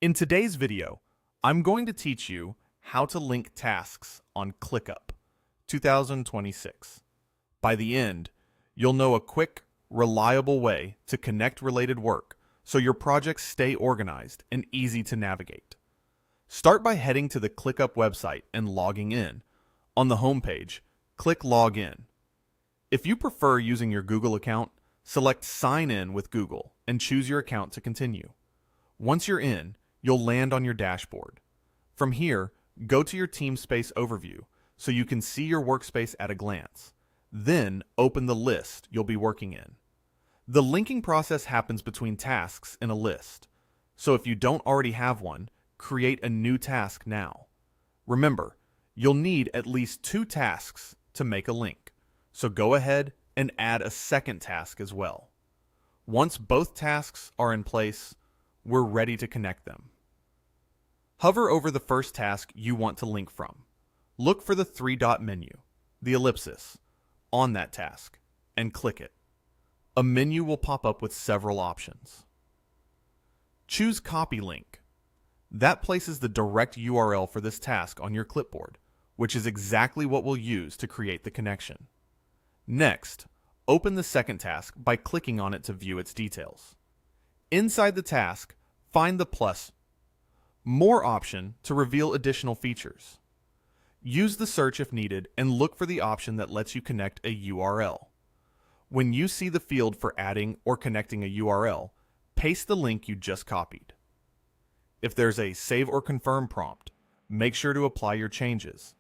In today's video, I'm going to teach you how to link tasks on ClickUp 2026. By the end, you'll know a quick, reliable way to connect related work so your projects stay organized and easy to navigate. Start by heading to the ClickUp website and logging in. On the homepage, click Log In. If you prefer using your Google account, select Sign In with Google and choose your account to continue. Once you're in, you'll land on your dashboard. From here, go to your team space overview so you can see your workspace at a glance. Then open the list you'll be working in. The linking process happens between tasks in a list, so if you don't already have one, create a new task now. Remember, you'll need at least 2 tasks to make a link, so go ahead and add a second task as well. Once both tasks are in place, we're ready to connect them. Hover over the first task you want to link from. Look for the 3-dot menu, the ellipsis, on that task, and click it. A menu will pop up with several options. Choose Copy Link. That places the direct URL for this task on your clipboard, which is exactly what we'll use to create the connection. Next, open the second task by clicking on it to view its details. Inside the task, find the plus More option to reveal additional features. Use the search if needed and look for the option that lets you connect a URL. When you see the field for adding or connecting a URL, paste the link you just copied. If there's a Save or Confirm prompt, make sure to apply your changes.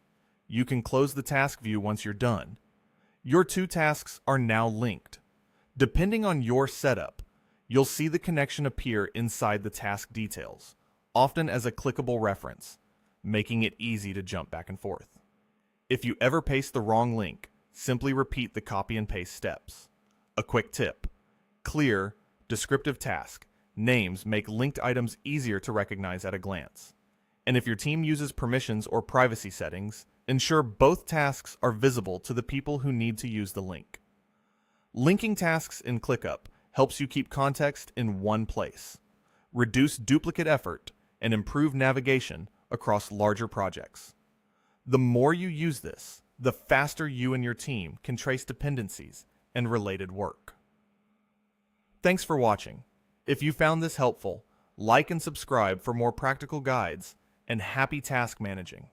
You can close the task view once you're done. Your 2 tasks are now linked. Depending on your setup, you'll see the connection appear inside the task details, often as a clickable reference, making it easy to jump back and forth. If you ever paste the wrong link, simply repeat the copy and paste steps. A quick tip: clear, descriptive task names make linked items easier to recognize at a glance. And if your team uses permissions or privacy settings, ensure both tasks are visible to the people who need to use the link. Linking tasks in ClickUp helps you keep context in one place, reduce duplicate effort, and improve navigation across larger projects. The more you use this, the faster you and your team can trace dependencies and related work. Thanks for watching. If you found this helpful, like and subscribe for more practical guides, and happy task managing.